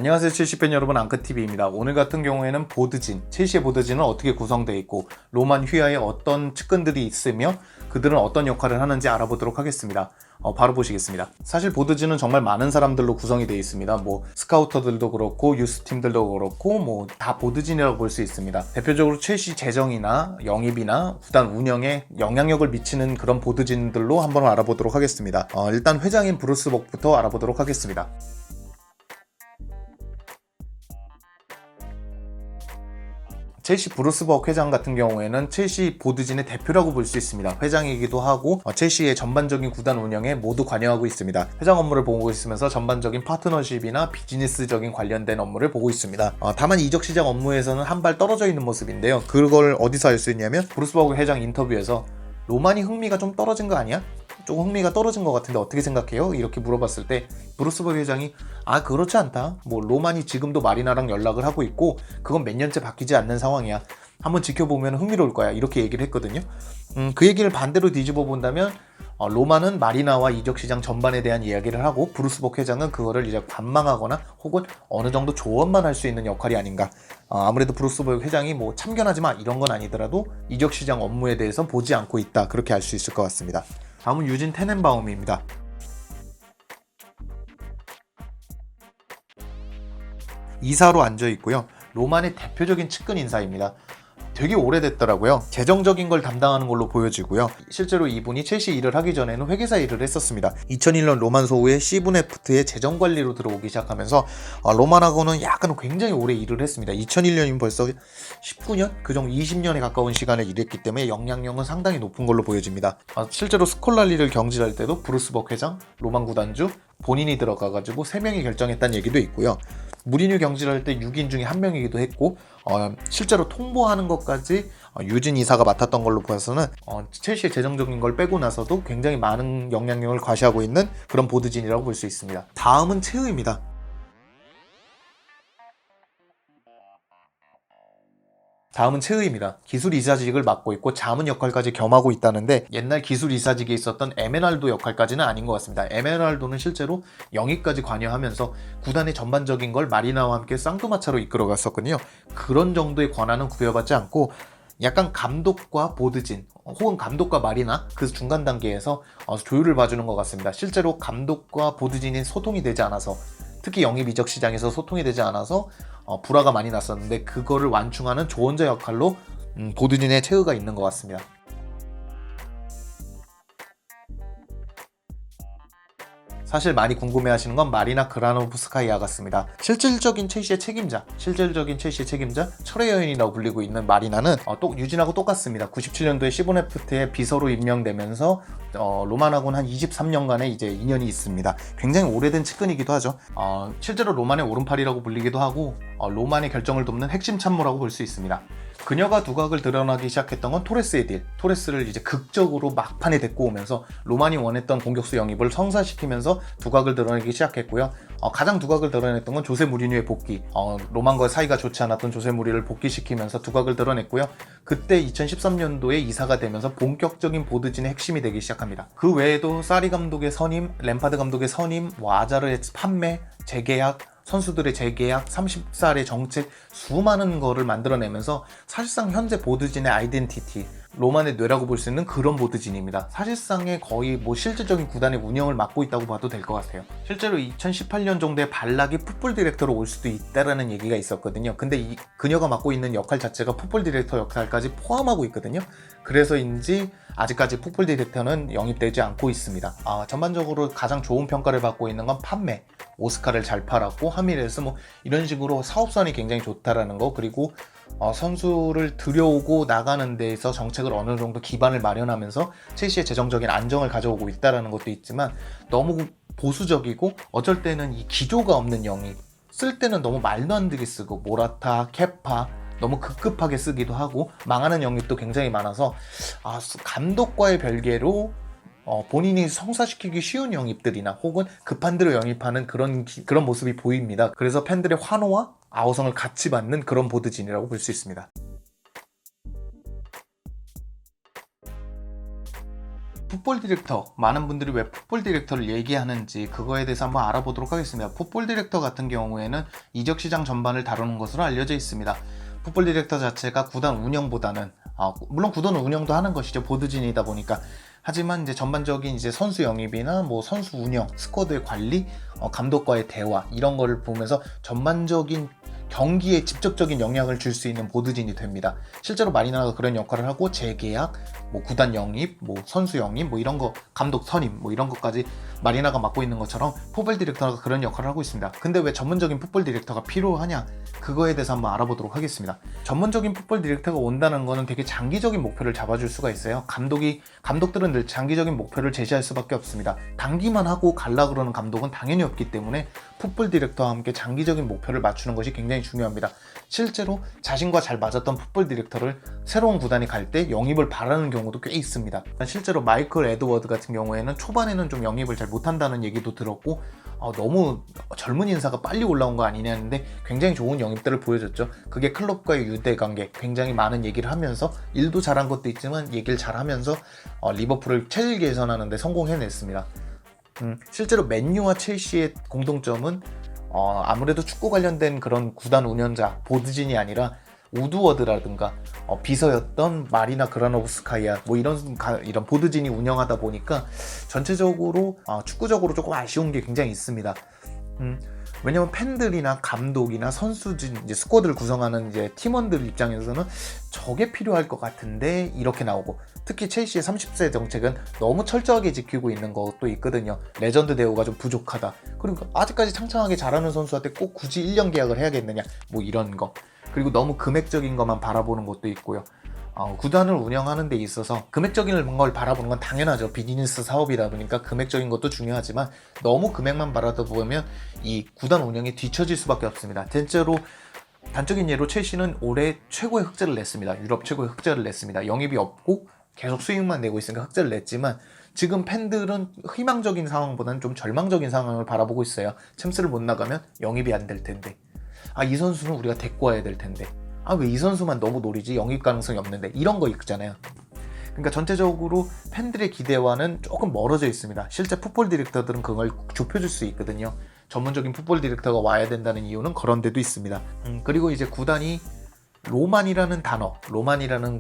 안녕하세요, 첼시팬 여러분, 앙크TV입니다. 오늘 같은 경우에는 보드진, 첼시의 보드진은 어떻게 구성되어 있고 로만 휘하에 어떤 측근들이 있으며 그들은 어떤 역할을 하는지 알아보도록 하겠습니다. 바로 보시겠습니다. 사실 보드진은 정말 많은 사람들로 구성이 되어 있습니다. 스카우터들도 그렇고 유스팀들도 그렇고 다 보드진이라고 볼 수 있습니다. 대표적으로 첼시 재정이나 영입이나 구단 운영에 영향력을 미치는 그런 보드진들로 한번 알아보도록 하겠습니다. 일단 회장인 브루스 복부터 알아보도록 하겠습니다. 첼시 브루스 벅 회장 같은 경우에는 첼시 보드진의 대표라고 볼 수 있습니다. 회장이기도 하고 첼시의 전반적인 구단 운영에 모두 관여하고 있습니다. 회장 업무를 보고 있으면서 전반적인 파트너십이나 비즈니스적인 관련된 업무를 보고 있습니다. 다만 이적 시장 업무에서는 한 발 떨어져 있는 모습인데요. 그걸 어디서 알 수 있냐면 브루스 벅 회장 인터뷰에서 로만이 흥미가 좀 떨어진 거 아니야? 조금 흥미가 떨어진 것 같은데 어떻게 생각해요? 이렇게 물어봤을 때 브루스 벅 회장이 그렇지 않다. 로만이 지금도 마리나랑 연락을 하고 있고 그건 몇 년째 바뀌지 않는 상황이야. 한번 지켜보면 흥미로울 거야. 이렇게 얘기를 했거든요. 그 얘기를 반대로 뒤집어 본다면 로만은 마리나와 이적 시장 전반에 대한 이야기를 하고 브루스 벅 회장은 그거를 이제 관망하거나 혹은 어느 정도 조언만 할 수 있는 역할이 아닌가. 아무래도 브루스 벅 회장이 참견하지 마 이런 건 아니더라도 이적 시장 업무에 대해서 보지 않고 있다. 그렇게 알 수 있을 것 같습니다. 다음은 유진 테넨바움입니다. 이사로 앉아 있고요. 로만의 대표적인 측근 인사입니다. 되게 오래됐더라고요. 재정적인 걸 담당하는 걸로 보여지고요. 실제로 이분이 첼시 일을 하기 전에는 회계사 일을 했었습니다. 2001년 로만 소후의 시브네프트의 재정관리로 들어오기 시작하면서 로만하고는 약간 굉장히 오래 일을 했습니다. 2001년이면 벌써 19년? 그 정도 20년에 가까운 시간을 일했기 때문에 영향력은 상당히 높은 걸로 보여집니다. 실제로 스콜라리를 경질할 때도 브루스 벅 회장, 로만 구단주, 본인이 들어가가지고 3명이 결정했다는 얘기도 있고요. 무리뉴 경질할 때 6인 중에 1명이기도 했고 실제로 통보하는 것까지 유진 이사가 맡았던 걸로 봐서는 첼시의 재정적인 걸 빼고 나서도 굉장히 많은 영향력을 과시하고 있는 그런 보드진이라고 볼 수 있습니다. 다음은 최의입니다. 다음은 최의입니다. 기술 이사직을 맡고 있고 자문 역할까지 겸하고 있다는데 옛날 기술 이사직에 있었던 에메랄도 역할까지는 아닌 것 같습니다. 에메랄도는 실제로 영입까지 관여하면서 구단의 전반적인 걸 마리나와 함께 쌍두마차로 이끌어갔었거든요. 그런 정도의 권한은 부여받지 않고 약간 감독과 보드진 혹은 감독과 마리나 그 중간 단계에서 조율을 봐주는 것 같습니다. 실제로 감독과 보드진이 소통이 되지 않아서 특히 영입 이적 시장에서 소통이 되지 않아서 불화가 많이 났었는데 그거를 완충하는 조언자 역할로 보드진의 최의가 있는 것 같습니다. 사실 많이 궁금해하시는 건 마리나 그라노브스카이아 같습니다. 실질적인 첼시의 책임자, 철의 여인이라고 불리고 있는 마리나는 유진하고 똑같습니다. 97년도에 시보네프트의 비서로 임명되면서 로만하고는 한 23년간의 이제 인연이 있습니다. 굉장히 오래된 측근이기도 하죠. 실제로 로만의 오른팔이라고 불리기도 하고 로만의 결정을 돕는 핵심 참모라고 볼 수 있습니다. 그녀가 두각을 드러나기 시작했던 건 토레스의 딜. 토레스를 이제 극적으로 막판에 데리고 오면서 로만이 원했던 공격수 영입을 성사시키면서 두각을 드러내기 시작했고요. 가장 두각을 드러냈던 건 조세 무리뉴의 복귀. 로만과 사이가 좋지 않았던 조세 무리를 복귀시키면서 두각을 드러냈고요. 그때 2013년도에 이사가 되면서 본격적인 보드진의 핵심이 되기 시작합니다. 그 외에도 사리 감독의 선임, 램파드 감독의 선임, 아자르의 판매, 재계약, 선수들의 재계약, 30살의 정책 수많은 거를 만들어내면서 사실상 현재 보드진의 아이덴티티, 로만의 뇌라고 볼 수 있는 그런 보드진입니다. 사실상의 거의 실질적인 구단의 운영을 맡고 있다고 봐도 될 것 같아요. 실제로 2018년 정도에 발락이 풋볼 디렉터로 올 수도 있다라는 얘기가 있었거든요. 근데 그녀가 맡고 있는 역할 자체가 풋볼 디렉터 역할까지 포함하고 있거든요. 그래서인지 아직까지 풋볼 디렉터는 영입되지 않고 있습니다. 전반적으로 가장 좋은 평가를 받고 있는 건 판매, 오스카를 잘 팔았고 하미레스 이런 식으로 사업선이 굉장히 좋다라는 거, 그리고 선수를 들여오고 나가는 데에서 정책을 어느 정도 기반을 마련하면서 첼시의 재정적인 안정을 가져오고 있다는 것도 있지만 너무 보수적이고 어쩔 때는 이 기조가 없는 영입, 쓸 때는 너무 말도 안 되게 쓰고 모라타, 케파 너무 급급하게 쓰기도 하고 망하는 영입도 굉장히 많아서 감독과의 별개로 본인이 성사시키기 쉬운 영입들이나 혹은 급한 대로 영입하는 그런 모습이 보입니다. 그래서 팬들의 환호와 아우성을 같이 받는 그런 보드진이라고 볼 수 있습니다. 풋볼 디렉터, 많은 분들이 왜 풋볼 디렉터를 얘기하는지 그거에 대해서 한번 알아보도록 하겠습니다. 풋볼 디렉터 같은 경우에는 이적 시장 전반을 다루는 것으로 알려져 있습니다. 풋볼 디렉터 자체가 구단 운영보다는 물론 구단 운영도 하는 것이죠. 보드진이다 보니까. 하지만 이제 전반적인 이제 선수 영입이나 뭐 선수 운영, 스쿼드의 관리, 감독과의 대화 이런 거를 보면서 전반적인 경기에 직접적인 영향을 줄 수 있는 보드진이 됩니다. 실제로 마리나가 그런 역할을 하고 재계약, 뭐 구단 영입, 뭐 선수 영입, 뭐 이런 거 감독 선임, 뭐 이런 것까지 마리나가 맡고 있는 것처럼 풋볼 디렉터가 그런 역할을 하고 있습니다. 근데 왜 전문적인 풋볼 디렉터가 필요하냐? 그거에 대해서 한번 알아보도록 하겠습니다. 전문적인 풋볼 디렉터가 온다는 거는 되게 장기적인 목표를 잡아줄 수가 있어요. 감독들은 늘 장기적인 목표를 제시할 수밖에 없습니다. 단기만 하고 갈라 그러는 감독은 당연히 없기 때문에 풋볼 디렉터와 함께 장기적인 목표를 맞추는 것이 굉장히 중요합니다. 실제로 자신과 잘 맞았던 풋볼 디렉터를 새로운 구단이 갈 때 영입을 바라는 경우도 꽤 있습니다. 실제로 마이클 에드워드 같은 경우에는 초반에는 좀 영입을 잘 못한다는 얘기도 들었고 너무 젊은 인사가 빨리 올라온 거 아니냐는데 굉장히 좋은 영입들을 보여줬죠. 그게 클럽과의 유대관계, 굉장히 많은 얘기를 하면서 일도 잘한 것도 있지만 얘기를 잘하면서 리버풀을 체질 개선하는 데 성공해냈습니다. 실제로 맨유와 첼시의 공통점은 아무래도 축구 관련된 그런 구단 운영자, 보드진이 아니라 우드워드라든가 비서였던 마리나 그라노브스카야 뭐 이런 보드진이 운영하다 보니까 전체적으로 축구적으로 조금 아쉬운 게 굉장히 있습니다. 왜냐면 팬들이나 감독이나 선수진, 이제 스쿼드를 구성하는 이제 팀원들 입장에서는 저게 필요할 것 같은데 이렇게 나오고, 특히 첼시의 30세 정책은 너무 철저하게 지키고 있는 것도 있거든요. 레전드 대우가 좀 부족하다. 그러니까 아직까지 창창하게 잘하는 선수한테 꼭 굳이 1년 계약을 해야겠느냐, 뭐 이런 거. 그리고 너무 금액적인 것만 바라보는 것도 있고요. 구단을 운영하는 데 있어서 금액적인 걸 바라보는 건 당연하죠. 비즈니스 사업이다 보니까 금액적인 것도 중요하지만 너무 금액만 바라다 보면 이 구단 운영이 뒤처질 수밖에 없습니다. 대체로 단적인 예로 첼시는 올해 최고의 흑자를 냈습니다. 유럽 최고의 흑자를 냈습니다. 영입이 없고 계속 수익만 내고 있으니까 흑자를 냈지만 지금 팬들은 희망적인 상황보다는 좀 절망적인 상황을 바라보고 있어요. 챔스를 못 나가면 영입이 안 될 텐데, 이 선수는 우리가 데리고 와야 될 텐데, 왜 이 선수만 너무 노리지? 영입 가능성이 없는데, 이런 거 있잖아요. 그러니까 전체적으로 팬들의 기대와는 조금 멀어져 있습니다. 실제 풋볼 디렉터들은 그걸 좁혀줄 수 있거든요. 전문적인 풋볼 디렉터가 와야 된다는 이유는 그런 데도 있습니다. 그리고 이제 구단이 로만이라는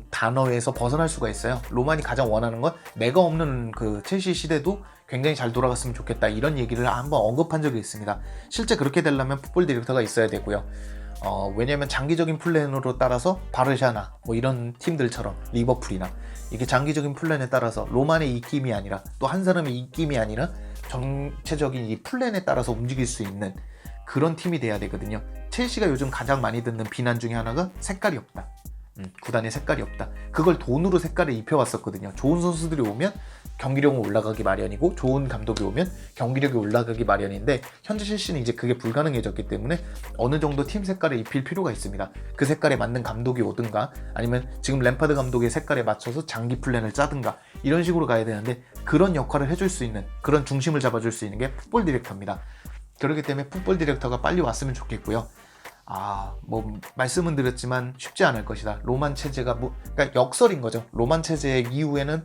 단어에서 벗어날 수가 있어요. 로만이 가장 원하는 건 내가 없는 그 첼시 시대도 굉장히 잘 돌아갔으면 좋겠다, 이런 얘기를 한번 언급한 적이 있습니다. 실제 그렇게 되려면 풋볼 디렉터가 있어야 되고요. 왜냐면 장기적인 플랜으로 따라서 바르샤나 뭐 이런 팀들처럼 리버풀이나 이게 장기적인 플랜에 따라서 로만의 입김이 아니라 또 한 사람의 입김이 아니라 전체적인 이 플랜에 따라서 움직일 수 있는 그런 팀이 돼야 되거든요. 첼시가 요즘 가장 많이 듣는 비난 중에 하나가 색깔이 없다. 구단에 색깔이 없다. 그걸 돈으로 색깔을 입혀왔었거든요. 좋은 선수들이 오면 경기력은 올라가기 마련이고 좋은 감독이 오면 경기력이 올라가기 마련인데 현재 첼시는 이제 그게 불가능해졌기 때문에 어느 정도 팀 색깔을 입힐 필요가 있습니다. 그 색깔에 맞는 감독이 오든가 아니면 지금 램파드 감독의 색깔에 맞춰서 장기 플랜을 짜든가 이런 식으로 가야 되는데, 그런 역할을 해줄 수 있는, 그런 중심을 잡아줄 수 있는 게 풋볼 디렉터입니다. 그렇기 때문에 풋볼 디렉터가 빨리 왔으면 좋겠고요. 말씀은 드렸지만 쉽지 않을 것이다. 로만 체제가 그러니까 역설인 거죠. 로만 체제 이후를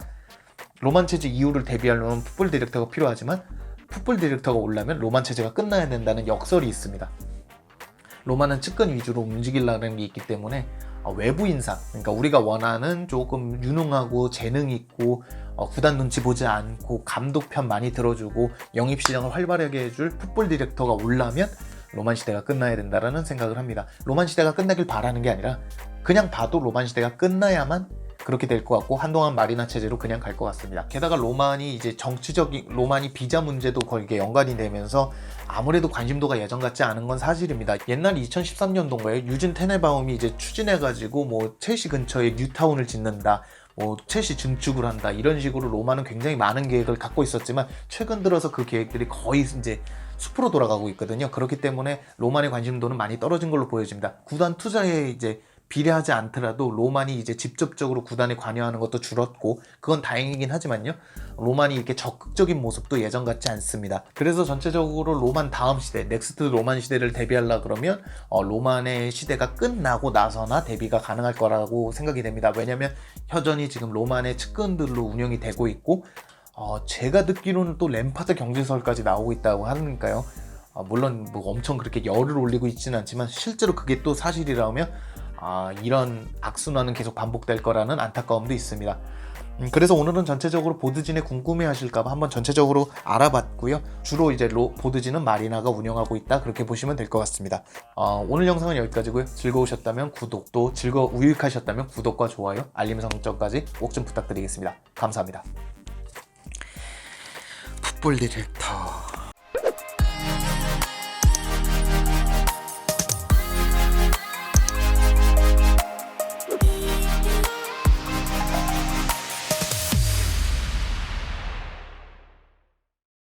대비하려면 풋볼 디렉터가 필요하지만 풋볼 디렉터가 오려면 로만 체제가 끝나야 된다는 역설이 있습니다. 로만은 측근 위주로 움직이려는 게 있기 때문에 외부 인사, 그러니까 우리가 원하는 조금 유능하고 재능 있고 구단 눈치 보지 않고 감독 편 많이 들어주고 영입 시장을 활발하게 해줄 풋볼 디렉터가 오려면 로만 시대가 끝나야 된다라는 생각을 합니다. 로만 시대가 끝나길 바라는 게 아니라 그냥 봐도 로만 시대가 끝나야만 그렇게 될 것 같고 한동안 마리나 체제로 그냥 갈 것 같습니다. 게다가 로만이 이제 로만이 비자 문제도 거기에 연관이 되면서 아무래도 관심도가 예전 같지 않은 건 사실입니다. 옛날 2013년도인가에 유진 테네바움이 이제 추진해가지고 뭐 첼시 근처에 뉴타운을 짓는다, 뭐 첼시 증축을 한다, 이런 식으로 로마는 굉장히 많은 계획을 갖고 있었지만 최근 들어서 그 계획들이 거의 이제 숲으로 돌아가고 있거든요. 그렇기 때문에 로만의 관심도는 많이 떨어진 걸로 보여집니다. 구단 투자에 이제 비례하지 않더라도 로만이 이제 직접적으로 구단에 관여하는 것도 줄었고 그건 다행이긴 하지만요, 로만이 이렇게 적극적인 모습도 예전 같지 않습니다. 그래서 전체적으로 로만 다음 시대, 넥스트 로만 시대를 대비하려 그러면 로만의 시대가 끝나고 나서나 대비가 가능할 거라고 생각이 됩니다. 왜냐면 여전히 지금 로만의 측근들로 운영이 되고 있고 제가 듣기로는 또 램파드 경질설까지 나오고 있다고 하니까요. 물론 뭐 엄청 그렇게 열을 올리고 있지는 않지만 실제로 그게 또 사실이라면 이런 악순환은 계속 반복될 거라는 안타까움도 있습니다. 그래서 오늘은 전체적으로 보드진에 궁금해하실까봐 한번 전체적으로 알아봤고요. 주로 이제 보드진은 마리나가 운영하고 있다, 그렇게 보시면 될 것 같습니다. 오늘 영상은 여기까지고요. 즐거우셨다면 구독, 또 유익하셨다면 구독과 좋아요, 알림 설정까지 꼭 좀 부탁드리겠습니다. 감사합니다. 풋볼 디렉터